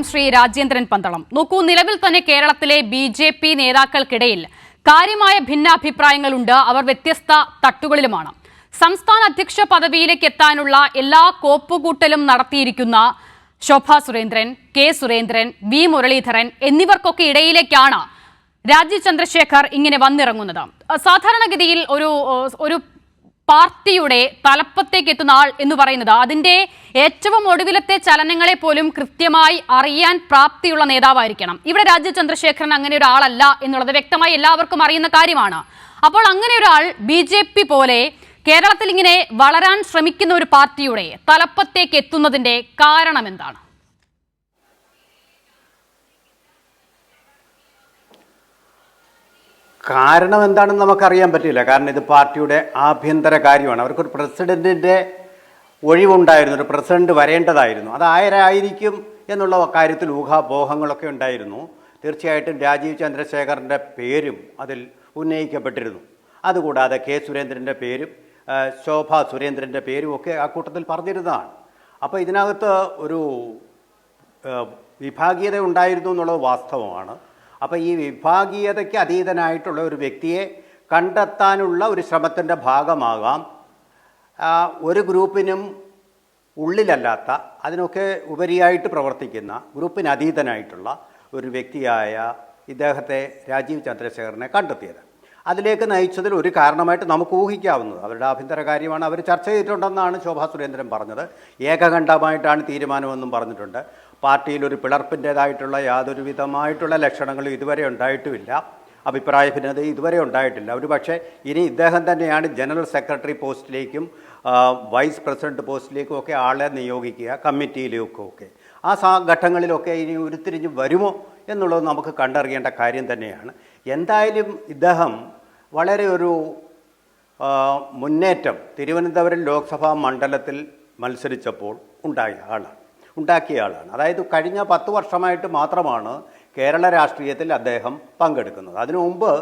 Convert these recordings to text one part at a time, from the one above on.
ശ്രീ രാജേന്ദ്രൻ പന്തളം നോക്കൂ, നിലവിൽ തന്നെ കേരളത്തിലെ ബി.ജെ.പി. നേതാക്കൾക്കിടയിൽ കാര്യമായ ഭിന്നാഭിപ്രായങ്ങളുണ്ട്. അവർ വ്യത്യസ്ത തട്ടുകളിലുമാണ്. സംസ്ഥാന അധ്യക്ഷ പദവിയിലേക്ക് എത്താനുള്ള എല്ലാ കോപ്പുകൂട്ടലും നടത്തിയിരിക്കുന്ന ശോഭാ സുരേന്ദ്രൻ, കെ സുരേന്ദ്രൻ, വി മുരളീധരൻ എന്നിവർക്കൊക്കെ ഇടയിലേക്കാണ് രാജീവ് ചന്ദ്രശേഖർ ഇങ്ങനെ വന്നിറങ്ങുന്നത്. സാധാരണഗതിയിൽ ഒരു പാർട്ടിയുടെ തലപ്പത്തേക്ക് എത്തുന്ന ആൾ എന്ന് പറയുന്നത് അതിന്റെ ഏറ്റവും ഒടുവിലത്തെ ചലനങ്ങളെ പോലും കൃത്യമായി അറിയാൻ പ്രാപ്തിയുള്ള നേതാവായിരിക്കണം. ഇവിടെ രാജീവ് ചന്ദ്രശേഖരൻ അങ്ങനെ ഒരാളല്ല എന്നുള്ളത് വ്യക്തമായി എല്ലാവർക്കും അറിയുന്ന കാര്യമാണ്. അപ്പോൾ അങ്ങനെ ഒരാൾ ബി.ജെ.പി. പോലെ കേരളത്തിൽ ഇങ്ങനെ വളരാൻ ശ്രമിക്കുന്ന ഒരു പാർട്ടിയുടെ തലപ്പത്തേക്ക് എത്തുന്നതിന്റെ കാരണം എന്താണ്? കാരണം എന്താണെന്ന് നമുക്കറിയാൻ പറ്റില്ല. കാരണം ഇത് പാർട്ടിയുടെ ആഭ്യന്തര കാര്യമാണ്. അവർക്കൊരു പ്രസിഡന്റിൻ്റെ ഒഴിവുണ്ടായിരുന്നു, ഒരു പ്രസിഡന്റ് വരേണ്ടതായിരുന്നു. അത് ആരായിരിക്കും എന്നുള്ള കാര്യത്തിൽ ഊഹാപോഹങ്ങളൊക്കെ ഉണ്ടായിരുന്നു. തീർച്ചയായിട്ടും രാജീവ് ചന്ദ്രശേഖറിൻ്റെ പേരും അതിൽ ഉന്നയിക്കപ്പെട്ടിരുന്നു. അതുകൂടാതെ കെ സുരേന്ദ്രൻ്റെ പേരും ശോഭാ സുരേന്ദ്രൻ്റെ പേരും ഒക്കെ ആ കൂട്ടത്തിൽ പറഞ്ഞിരുന്നതാണ്. അപ്പോൾ ഇതിനകത്ത് ഒരു വിഭാഗീയത ഉണ്ടായിരുന്നു എന്നുള്ളത് വാസ്തവമാണ്. അപ്പോൾ ഈ വിഭാഗീയതയ്ക്ക് അതീതനായിട്ടുള്ള ഒരു വ്യക്തിയെ കണ്ടെത്താനുള്ള ഒരു ശ്രമത്തിൻ്റെ ഭാഗമാകാം ഒരു ഗ്രൂപ്പിനും ഉള്ളിലല്ലാത്ത, അതിനൊക്കെ ഉപരിയായിട്ട് പ്രവർത്തിക്കുന്ന, ഗ്രൂപ്പിന് അതീതനായിട്ടുള്ള ഒരു വ്യക്തിയായ ഇദ്ദേഹത്തെ രാജീവ് ചന്ദ്രശേഖരനെ കണ്ടെത്തിയത്. അതിലേക്ക് നയിച്ചതിൽ ഒരു കാരണമായിട്ട് നമുക്ക് ഊഹിക്കാവുന്നത് അവരുടെ ആഭ്യന്തര കാര്യമാണ്. അവർ ചർച്ച ചെയ്തിട്ടുണ്ടെന്നാണ് ശോഭാ സുരേന്ദ്രൻ പറഞ്ഞത്. ഏകകണ്ഠമായിട്ടാണ് തീരുമാനമെന്നും പറഞ്ഞിട്ടുണ്ട്. പാർട്ടിയിൽ ഒരു പിളർപ്പിൻ്റേതായിട്ടുള്ള യാതൊരു വിധമായിട്ടുള്ള ലക്ഷണങ്ങളും ഇതുവരെ ഉണ്ടായിട്ടുമില്ല. അഭിപ്രായ ഭിന്നത ഇതുവരെ ഉണ്ടായിട്ടില്ല. ഒരു പക്ഷേ ഇനി ഇദ്ദേഹം തന്നെയാണ് ജനറൽ സെക്രട്ടറി പോസ്റ്റിലേക്കും വൈസ് പ്രസിഡന്റ് പോസ്റ്റിലേക്കും ഒക്കെ ആളെ നിയോഗിക്കുക, കമ്മിറ്റിയിലേക്കും ഒക്കെ. ആ ഘട്ടങ്ങളിലൊക്കെ ഇനി ഉരുത്തിരിഞ്ഞ് വരുമോ എന്നുള്ളത് നമുക്ക് കണ്ടറിയേണ്ട കാര്യം തന്നെയാണ്. എന്തായാലും ഇദ്ദേഹം വളരെ ഒരു മുന്നേറ്റം തിരുവനന്തപുരം ലോക്സഭാ മണ്ഡലത്തിൽ മത്സരിച്ചപ്പോൾ ഉണ്ടാക്കിയ ആളാണ്. അതായത് കഴിഞ്ഞ 10 വർഷമായിട്ട് മാത്രമാണ് കേരള രാഷ്ട്രീയത്തിൽ അദ്ദേഹം പങ്കെടുക്കുന്നത്. അതിനു മുമ്പ്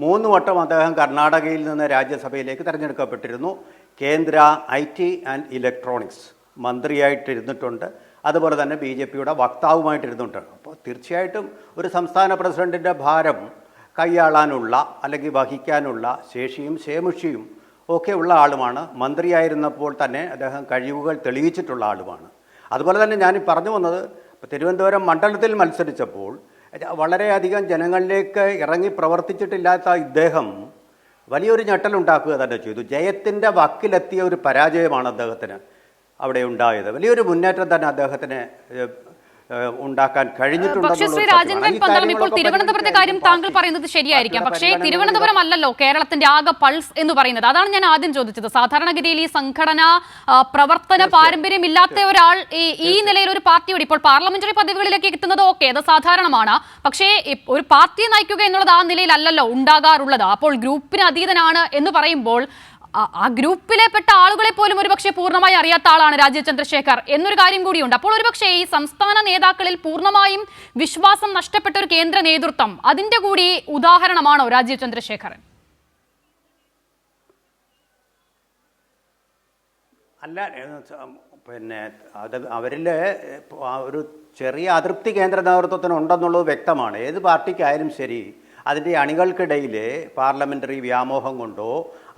3 വട്ടം അദ്ദേഹം കർണാടകയിൽ നിന്ന് രാജ്യസഭയിലേക്ക് തിരഞ്ഞെടുക്കപ്പെട്ടിരുന്നു. കേന്ദ്ര IT ആൻഡ് ഇലക്ട്രോണിക്സ് മന്ത്രിയായിട്ടിരുന്നിട്ടുണ്ട്. അതുപോലെ തന്നെ ബി.ജെ.പിയുടെ വക്താവുമായിട്ടിരുന്നിട്ടുണ്ട്. അപ്പോൾ തീർച്ചയായിട്ടും ഒരു സംസ്ഥാന പ്രസിഡന്റിൻ്റെ ഭാരം കൈയാളാനുള്ള അല്ലെങ്കിൽ വഹിക്കാനുള്ള ശേഷിയും ശേമുഷിയും ഒക്കെ ഉള്ള ആളുമാണ്. മന്ത്രിയായിരുന്നപ്പോൾ തന്നെ അദ്ദേഹം കഴിവുകൾ തെളിയിച്ചിട്ടുള്ള ആളുമാണ്. അതുപോലെ തന്നെ ഞാൻ പറഞ്ഞു വന്നത്, തിരുവനന്തപുരം മണ്ഡലത്തിൽ മത്സരിച്ചപ്പോൾ വളരെയധികം ജനങ്ങളിലേക്ക് ഇറങ്ങി പ്രവർത്തിച്ചിട്ടില്ലാത്ത ഇദ്ദേഹം വലിയൊരു ഞെട്ടലുണ്ടാക്കുക തന്നെ ചെയ്തു. ജയത്തിൻ്റെ വക്കിലെത്തിയ ഒരു പരാജയമാണ് അദ്ദേഹത്തിന് അവിടെ ഉണ്ടായത്. വലിയൊരു മുന്നേറ്റം തന്നെ അദ്ദേഹത്തിന് ഉണ്ടാക്കാൻ കഴിഞ്ഞിട്ടുണ്ട്. പക്ഷേ ശ്രീ രാജേന്ദ്രൻ പന്തളം, ഇപ്പോൾ തിരുവനന്തപുരത്തെ കാര്യം താങ്കൾ പറയുന്നത് ശരിയായിരിക്കാം. പക്ഷേ തിരുവനന്തപുരം അല്ലല്ലോ കേരളത്തിന്റെ ആകെ പൾസ് എന്ന് പറയുന്നത്. അതാണ് ഞാൻ ആദ്യം ചോദിച്ചത്. സാധാരണഗതിയിൽ ഈ സംഘടന പ്രവർത്തന പാരമ്പര്യം ഇല്ലാത്ത ഒരാൾ ഈ നിലയിൽ ഒരു പാർട്ടിയോട് ഇപ്പോൾ പാർലമെന്ററി പദവികളിലേക്ക് എത്തുന്നത് ഓക്കെ, അത് സാധാരണമാണ്. പക്ഷേ ഒരു പാർട്ടിയെ നയിക്കുക എന്നുള്ളത് ആ നിലയിലല്ലല്ലോ ഉണ്ടാകാറുള്ളത്. അപ്പോൾ ഗ്രൂപ്പിന് അതീതനാണ് എന്ന് പറയുമ്പോൾ ആ ഗ്രൂപ്പിലെ പെട്ട ആളുകളെ പോലും ഒരുപക്ഷെ പൂർണ്ണമായി അറിയാത്ത ആളാണ് രാജീവ് ചന്ദ്രശേഖർ എന്നൊരു കാര്യം കൂടിയുണ്ട്. അപ്പോൾ ഒരുപക്ഷെ ഈ സംസ്ഥാന നേതാക്കളിൽ പൂർണ്ണമായും വിശ്വാസം നഷ്ടപ്പെട്ട ഒരു കേന്ദ്ര നേതൃത്വം, അതിന്റെ കൂടി ഉദാഹരണമാണോ രാജീവ് ചന്ദ്രശേഖരൻ? അല്ല, പിന്നെ അവരിൽ ഒരു ചെറിയ അതൃപ്തി കേന്ദ്ര നേതൃത്വത്തിനുണ്ടെന്നുള്ളത് വ്യക്തമാണ്. ഏത് പാർട്ടിക്കായാലും ശരി, അതിൻ്റെ അണികൾക്കിടയിൽ പാർലമെൻ്ററി വ്യാമോഹം കൊണ്ടോ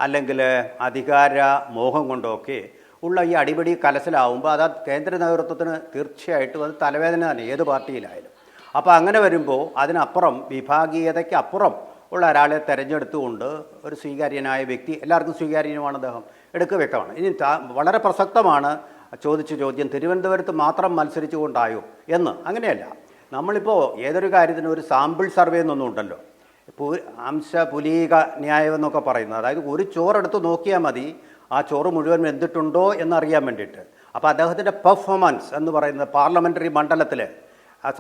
അല്ലെങ്കിൽ അധികാര മോഹം കൊണ്ടോ ഒക്കെ ഉള്ള ഈ അടിപിടി കലശലാവുമ്പോൾ അത് കേന്ദ്ര നേതൃത്വത്തിന് തീർച്ചയായിട്ടും അത് തലവേദന തന്നെ, ഏത് പാർട്ടിയിലായാലും. അപ്പോൾ അങ്ങനെ വരുമ്പോൾ അതിനപ്പുറം വിഭാഗീയതയ്ക്ക് അപ്പുറം ഉള്ള ഒരാളെ തിരഞ്ഞെടുത്തുകൊണ്ട് ഒരു സ്വീകാര്യനായ വ്യക്തി, എല്ലാവർക്കും സ്വീകാര്യനുമാണ് അദ്ദേഹം, എടുക്കുക വ്യക്തമാണ്. ഇനി വളരെ പ്രസക്തമാണ് ചോദിച്ച ചോദ്യം, തിരുവനന്തപുരത്ത് മാത്രം മത്സരിച്ചുകൊണ്ടായോ എന്ന്. അങ്ങനെയല്ല. നമ്മളിപ്പോൾ ഏതൊരു കാര്യത്തിനും ഒരു സാമ്പിൾ സർവേ എന്നൊന്നും ഉണ്ടല്ലോ, പുലീക ന്യായം എന്നൊക്കെ പറയുന്നത്. അതായത് ഒരു ചോറെടുത്ത് നോക്കിയാൽ മതി ആ ചോറ് മുഴുവൻ വെന്തിട്ടുണ്ടോ എന്നറിയാൻ വേണ്ടിയിട്ട്. അപ്പോൾ അദ്ദേഹത്തിൻ്റെ പെർഫോമൻസ് എന്ന് പറയുന്നത് പാർലമെൻ്ററി മണ്ഡലത്തിൽ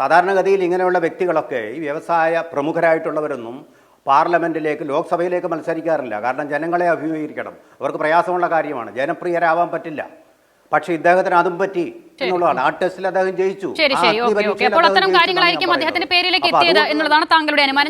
സാധാരണഗതിയിൽ ഇങ്ങനെയുള്ള വ്യക്തികളൊക്കെ, ഈ വ്യവസായ പ്രമുഖരായിട്ടുള്ളവരൊന്നും പാർലമെൻറ്റിലേക്ക് ലോക്സഭയിലേക്ക് മത്സരിക്കാറില്ല. കാരണം ജനങ്ങളെ അഭിമുഖീകരിക്കണം, അവർക്ക് പ്രയാസമുള്ള കാര്യമാണ്, ജനപ്രിയരാവാൻ പറ്റില്ല. പക്ഷെ ഇദ്ദേഹത്തിന് അതും പറ്റി എന്നുള്ളതാണ്. ആ ടെസ്റ്റിൽ അദ്ദേഹം ജയിച്ചു. അപ്പോൾ അത്തരം കാര്യങ്ങളായിരിക്കും അദ്ദേഹത്തിന്റെ പേരിലേക്ക് എത്തിയത് എന്നുള്ളതാണ് താങ്കളുടെ അനുമാനം.